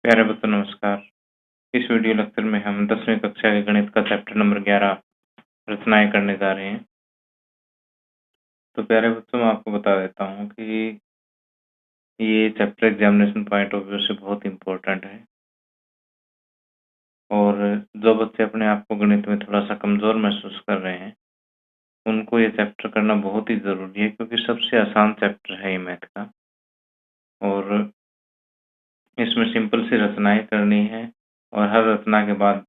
प्यारे बच्चों नमस्कार। इस वीडियो लेक्चर में हम 10वीं कक्षा के गणित का चैप्टर नंबर 11 रचनाएं करने जा रहे हैं। तो प्यारे बच्चों मैं आपको बता देता हूँ कि ये chapter examination point of view से बहुत इम्पोर्टेंट है और जो बच्चे अपने आप को गणित में थोड़ा सा कमज़ोर महसूस कर रहे हैं उनको ये चैप्टर करना बहुत ही ज़रूरी है, क्योंकि सबसे आसान चैप्टर है ये मैथ का और इसमें सिंपल सी रचनाएं करनी है और हर रचना के बाद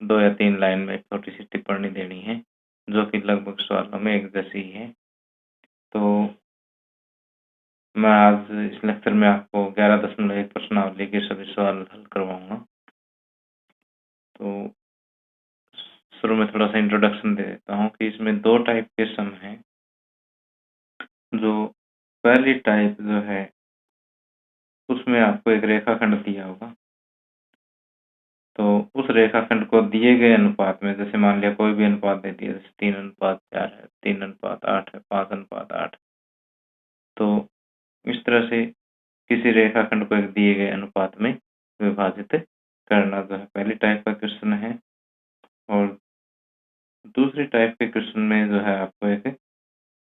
2 या 3 लाइन में छोटी-सी टिप्पणी देनी है, जो कि लगभग सवालों में एक जैसी ही है। तो मैं आज इस लेक्चर में आपको 11.1 प्रश्नावली के सभी सवाल हल करवाऊँगा। तो शुरू में थोड़ा-सा इंट्रोडक्शन दे देता हूँ कि इसमें 2 टाइप के सम हैं। जो पहली टाइप जो है, उसमें आपको एक रेखाखंड दिया होगा। तो उस रेखाखंड को दिए गए अनुपात में, जैसे मान लिया कोई भी अनुपात दे दिया, जैसे 3:4 है, 3:8 है, 5:8। तो इस तरह से किसी रेखाखंड को एक दिए गए अनुपात में विभाजित करना जो है पहली टाइप का क्वेश्चन है। और दूसरी टाइप के क्वेश्चन में जो है आपको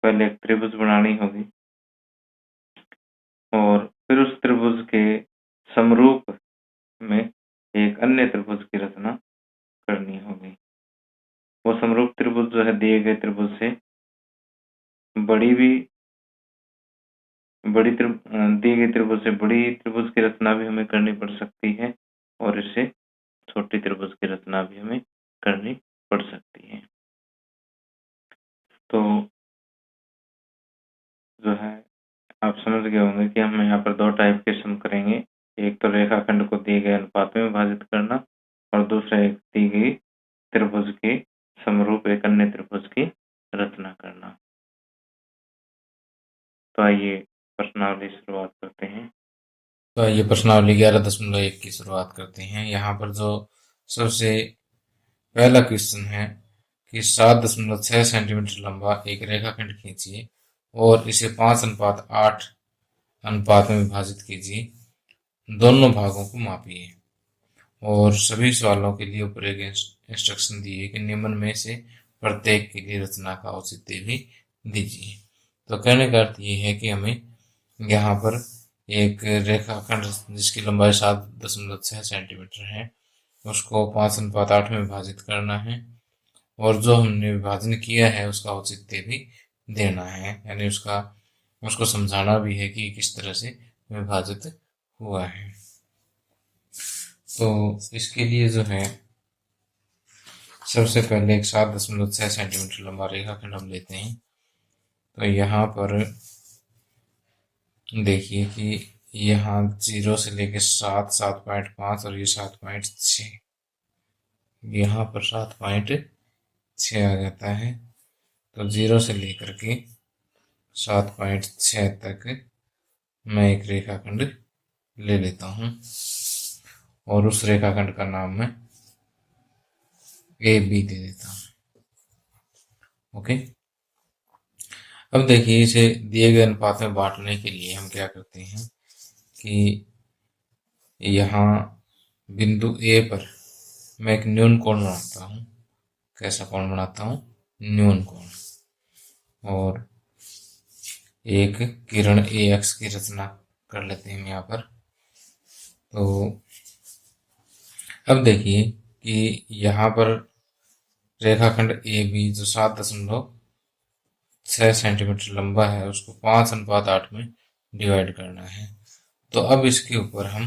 पहले एक त्रिभुज बनानी होगी और फिर उस त्रिभुज के समरूप में एक अन्य त्रिभुज की रचना करनी होगी। वो समरूप त्रिभुज जो है दिए गए त्रिभुज से दिए गए त्रिभुज से बड़ी त्रिभुज की रचना भी हमें करनी पड़ सकती है और इससे छोटी त्रिभुज की रचना भी हमें करनी पड़ सकती है। तो जो है आप समझ गए होंगे कि हम यहाँ पर 2 टाइप के सम करेंगे। एक तो रेखाखंड को दिए गए अनुपात में विभाजित करना और दूसरा एक दी गई त्रिभुज के समरूप एक अन्य त्रिभुज की रचना करना। तो आइए प्रश्नावली शुरुआत करते हैं। तो आइए प्रश्नावली 11.1 की शुरुआत करते हैं। यहाँ पर जो सबसे पहला क्वेश्चन है कि 7.6 सेंटीमीटर लंबा एक रेखाखंड खींचिए और इसे 5:8 अनुपात में विभाजित कीजिए। दोनों भागों को मापिए और सभी सवालों के लिए ऊपर एक इंस्ट्रक्शन दी है कि निम्न में से प्रत्येक के लिए रचना का औचित्य भी दीजिए। तो कहने का अर्थ ये है कि हमें यहाँ पर एक रेखाखंड जिसकी लंबाई 7.6 सेंटीमीटर है उसको 5:8 में विभाजित करना है और जो हमने विभाजन किया है उसका औचित्य भी देना है, यानी उसको समझाना भी है कि किस तरह से विभाजित हुआ है। तो इसके लिए जो है सबसे पहले एक 7.6 सेंटीमीटर लंबा रेखाखंड हम लेते हैं। तो यहाँ पर देखिए कि यहाँ 0 से लेके 7, 7.5 और ये 7.6, यहाँ पर 7.6 आ जाता है। तो 0 से लेकर के 7.6 तक मैं एक रेखाखंड ले लेता हूँ और उस रेखाखंड का नाम मैं ए बी दे देता हूँ। ओके, अब देखिए इसे दिए गए अनुपात में बांटने के लिए हम क्या करते हैं कि यहाँ बिंदु ए पर मैं एक न्यून कोण बनाता हूँ। कैसा कोण बनाता हूँ? न्यून कोण। और एक किरण ए एक्स की रचना कर लेते हैं यहाँ पर। तो अब देखिए कि यहाँ पर रेखाखंड ए बी जो 7.6 सेंटीमीटर लंबा है उसको 5:8 में डिवाइड करना है। तो अब इसके ऊपर हम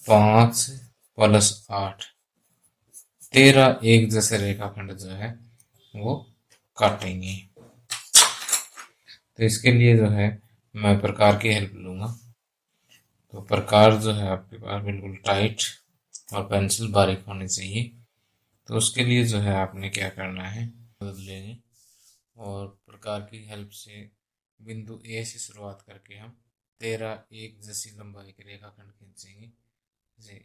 5 + 8 13 एक जैसे रेखाखंड जो है वो काटेंगे। तो इसके लिए जो है मैं प्रकार की हेल्प लूंगा। तो प्रकार जो है आपके पास बिल्कुल टाइट और पेंसिल बारीक होनी चाहिए। तो उसके लिए जो है आपने क्या करना है, मदद लेंगे और प्रकार की हेल्प से बिंदु ए से शुरुआत करके हम 13 एक जैसी लंबाई के रेखाखंड खींचेंगे। जैसे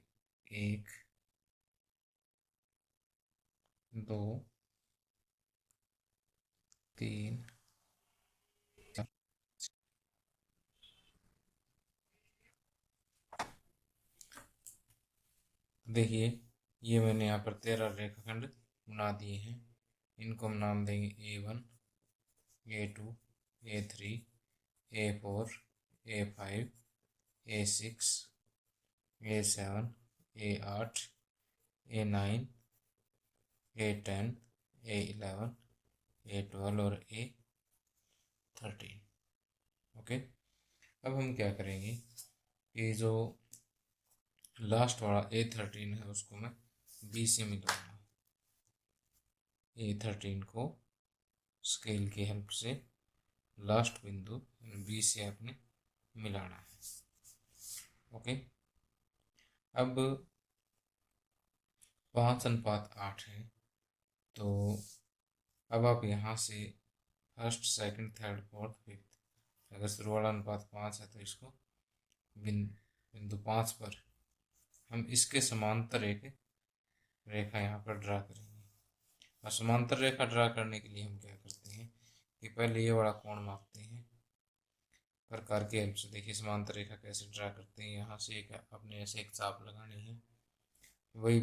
1, 2, 3, 4, देखिए ये मैंने यहाँ पर 13 रेखाखंड बना दिए हैं। इनको हम नाम देंगे A1, A2, A3, A4, A5, A6, A7, A8, A9, A10, A11, A12 और A13। ओके, अब हम क्या करेंगे कि जो लास्ट वाला A13 है उसको मैं B से मिलाऊंगा। A13 को स्केल की हेल्प से लास्ट बिंदु B से आपने मिलाना है। ओके, अब 5:8 है, तो अब आप यहाँ से first, second, third, fourth, fifth, अगर शुरू वाला अनुपात 5 है तो इसको बिंदु 5 पर हम इसके समांतर एक रेखा यहाँ पर ड्रा करेंगे। और समांतर रेखा ड्रा करने के लिए हम क्या करते हैं कि पहले ये वाला कोण मापते हैं प्रकार की हेल्प से। देखिए समांतर रेखा कैसे ड्रा करते हैं। यहाँ से एक अपने ऐसे एक चाप लगानी है, वही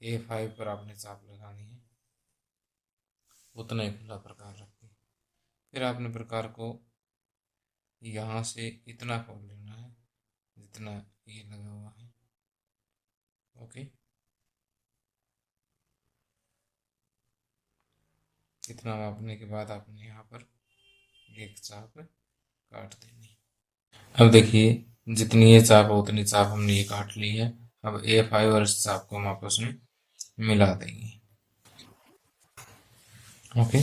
A5 पर आपने चाप लगानी है, उतना ही खुला प्रकार रख के फिर आपने प्रकार को यहाँ से इतना खोल लेना है जितना ये लगा हुआ है। ओके, इतना मापने के बाद आपने यहाँ पर एक चाप काट देनी। अब देखिए जितनी ये चाप है उतनी चाप हमने ये काट ली है। अब A5 और इस चाप को हम आपस में मिला देंगे। ओके,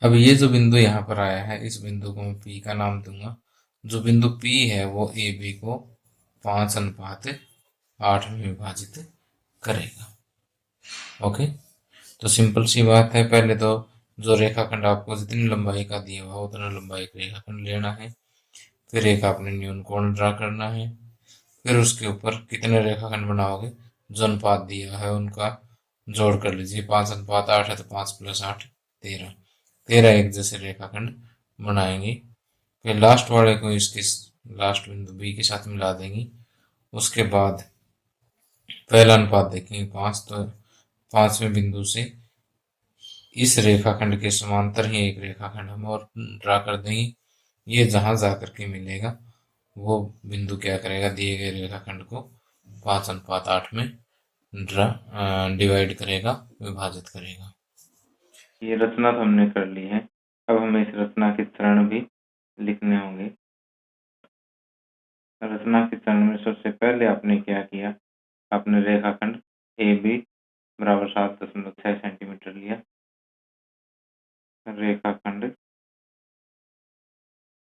अब ये जो बिंदु यहाँ पर आया है इस बिंदु को मैं P का नाम दूंगा। जो बिंदु P है वो AB को 5:8 में विभाजित करेगा। ओके, तो सिंपल सी बात है, पहले तो जो रेखाखंड आपको जितनी लंबाई का दिया हुआ उतना लंबाई का रेखाखंड लेना है। फिर एक आपने न्यून कोण ड्रा करना है। फिर उसके ऊपर कितने रेखाखंड बनाओगे, जो अनुपात दिया है उनका जोड़ कर लीजिए। 5:8 है तो 5 + 8 13, 13 एक जैसे रेखाखंड बनाएंगे। फिर लास्ट वाले को इसके लास्ट बिंदु बी के साथ मिला देंगे। उसके बाद पहला अनुपात देखेंगे 5, तो 5वें बिंदु से इस रेखाखंड के समांतर ही एक रेखाखंड हम और ड्रा कर देंगे। ये जहां जाकर के मिलेगा वो बिंदु क्या करेगा, दिए गए रेखाखंड को 5:8 में डिवाइड करेगा, विभाजित करेगा। ये रचना तो हमने कर ली है। अब हमें इस रचना के चरण भी लिखने होंगे। रचना के चरण में सबसे पहले आपने क्या किया, आपने रेखाखंड AB बराबर 7.6 सेंटीमीटर लिया। रेखाखंड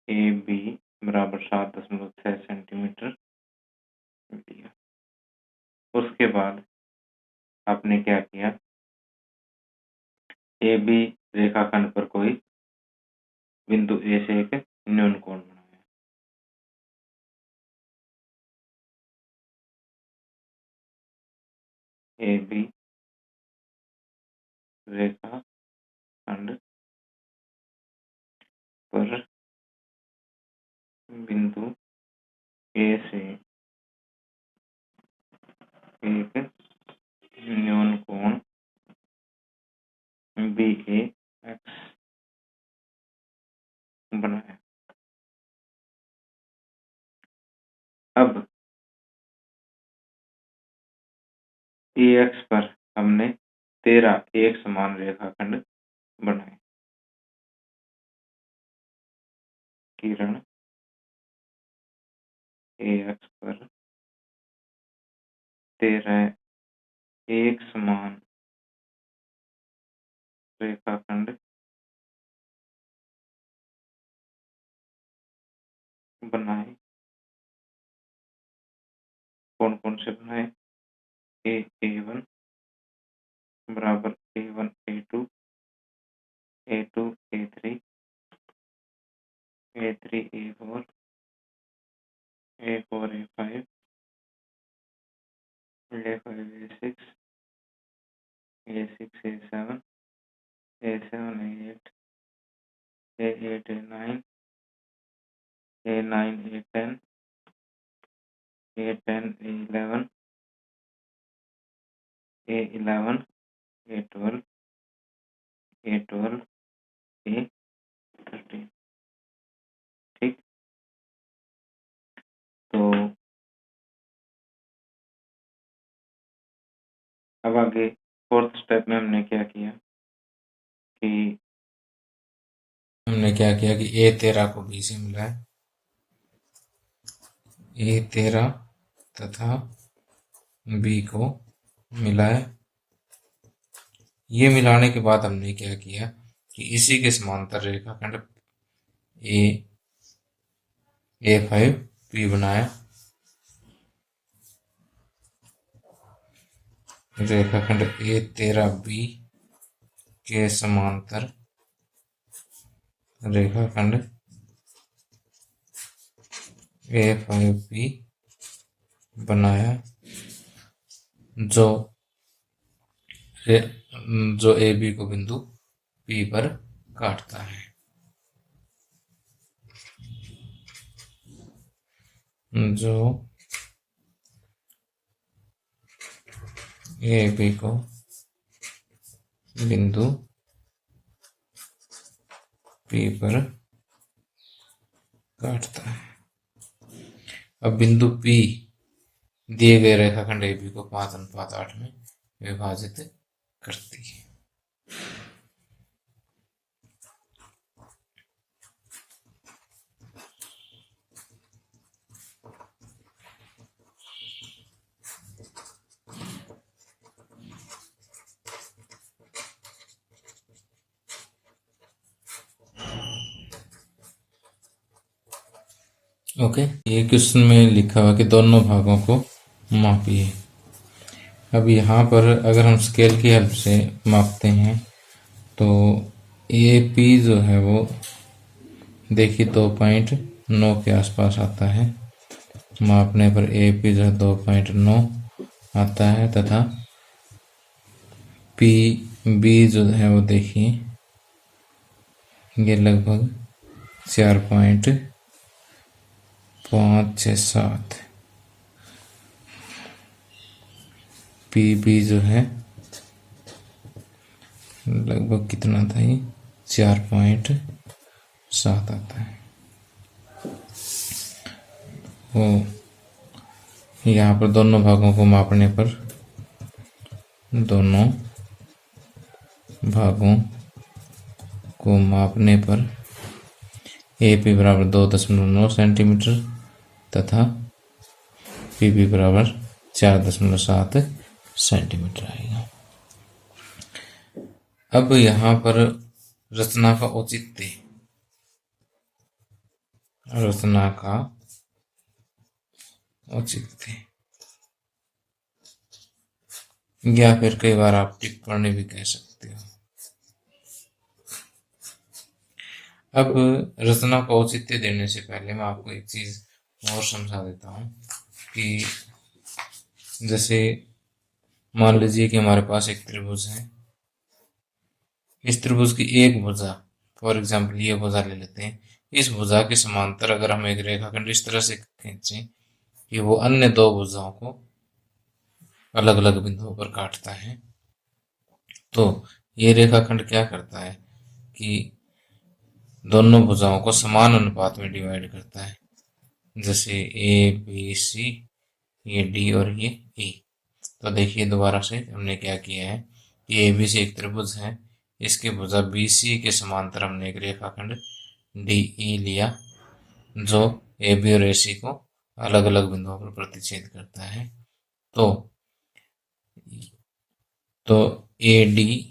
AB बराबर 7.6 सेंटीमीटर लिया। उसके बाद आपने क्या किया, AB रेखाखंड पर कोई बिंदु A से एक न्यून कोण बनाया। AB रेखाखंड पर बिंदु A से एक न्यून कोण BAX बनाया। अब AX पर हमने 13 एक समान रेखाखंड बनाए। किरण AX पर 13 एक समान रेखाखंड बनाए। कौन कौन से बनाए, A1 बराबर A1 A2, A2 A3, A3 A4, A4 A5, A5 A6, A6 A7, A7 A8, A8 A9, A9 A10, A10 A11 A11 A12 A12 A13। ठीक, तो अब आगे फोर्थ स्टेप में हमने क्या किया कि A13 को B से मिलाया, A13 तथा B को मिलाया। ये मिलाने के बाद हमने क्या किया कि इसी के समांतर रेखाखंड A5P बनाया। रेखाखंड A13B के समांतर रेखाखंड A5P बनाया, जो AB को बिंदु P पर काटता है। जो AB को बिंदु P पर काटता है। अब बिंदु P दिए गए रेखाखंड AB को 5:8 में विभाजित करती है। ओके, ये क्वेश्चन में लिखा हुआ कि दोनों भागों को मापिए। अब यहाँ पर अगर हम स्केल की हेल्प से मापते हैं तो AP जो है वो देखिए 2.9 के आसपास आता है। मापने पर AP जो है 2.9 आता है, तथा PB जो है वो देखिए ये लगभग 4.567। PB जो है लगभग कितना था, ये 4.7 आता है। वो यहाँ पर दोनों भागों को मापने पर AP बराबर 2.9 सेंटीमीटर तथा PB बराबर 4.7 सेंटीमीटर आएगा। अब यहाँ पर रचना का औचित्य या फिर कई बार आप टिप्पणी भी कह सकते हो। अब रचना को औचित्य देने से पहले मैं आपको एक चीज और समझा देता हूँ कि जैसे मान लीजिए कि हमारे पास एक त्रिभुज है। इस त्रिभुज की एक भुजा, फॉर एग्जाम्पल ये भुजा ले लेते हैं। इस भुजा के समांतर अगर हम एक रेखाखंड इस तरह से खींचें कि वो अन्य दो भुजाओं को अलग अलग बिंदुओं पर काटता है, तो ये रेखाखंड क्या करता है कि दोनों भुजाओं को समान अनुपात में डिवाइड करता है। जैसे ABC, ये D और ये E। तो देखिए दोबारा से हमने क्या किया है कि ABC एक त्रिभुज है, इसके भुजा BC के समांतर हमने एक रेखाखंड DE लिया जो AB और AC को अलग अलग बिंदुओं पर प्रतिच्छेद करता है। तो AD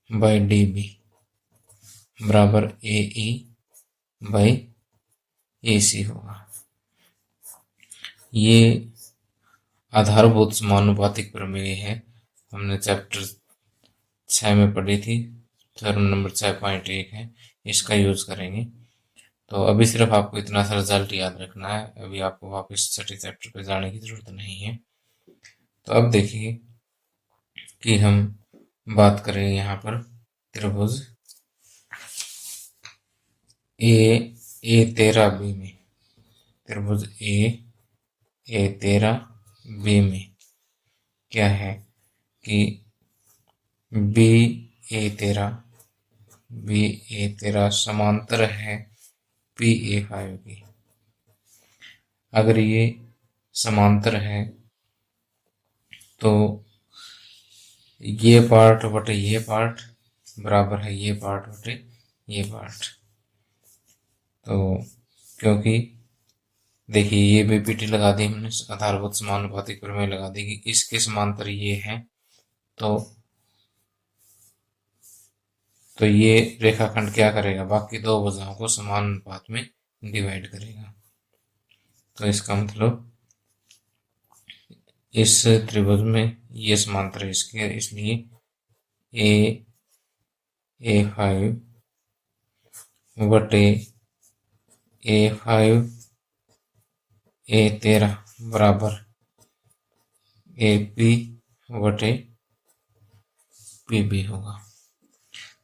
बाई DB बराबर AE बाई AC होगा। ये आधारभूत समानुपातिक प्रमेय है, हमने चैप्टर 6 में पढ़ी थी, थ्योरम नंबर 6.1 है, इसका यूज करेंगे। तो अभी सिर्फ आपको इतना सा रिजल्ट याद रखना है, अभी आपको वापस छठे चैप्टर पे जाने की जरूरत नहीं है। तो अब देखिए कि हम बात करें यहाँ पर त्रिभुज A13B में। त्रिभुज A13 B में क्या है कि B A13 समांतर है PA5 की। अगर ये समांतर है तो ये पार्ट बटे ये पार्ट बराबर है ये पार्ट बटे ये पार्ट। तो क्योंकि देखिए ये बीपीटी लगा दी हमने, आधारभूत समानुपाती प्रमेय लगा दी कि इसके समांतर ये है, तो ये रेखाखंड क्या करेगा, बाकी दो भुजाओं को समान अनुपात में डिवाइड करेगा। तो इसका मतलब इस त्रिभुज में ये समांतर है इसके, इसलिए A5 बटे A5 A13 बराबर AP बटे PB होगा।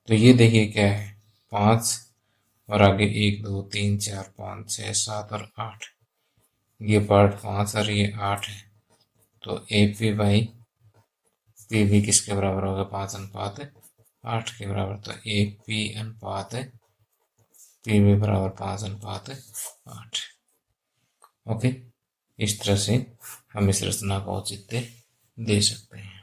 तो ये देखिए क्या है, 5 और आगे 1 2 3 4 5 6 7 और 8, ये पार्ट 5 और ये 8 है। तो AP बाई PB किसके बराबर होगा, 5:8 के बराबर। तो AP अनुपात PB बराबर 5:8। ओके, इस तरह से हम इस रचना को औचित्य दे सकते हैं।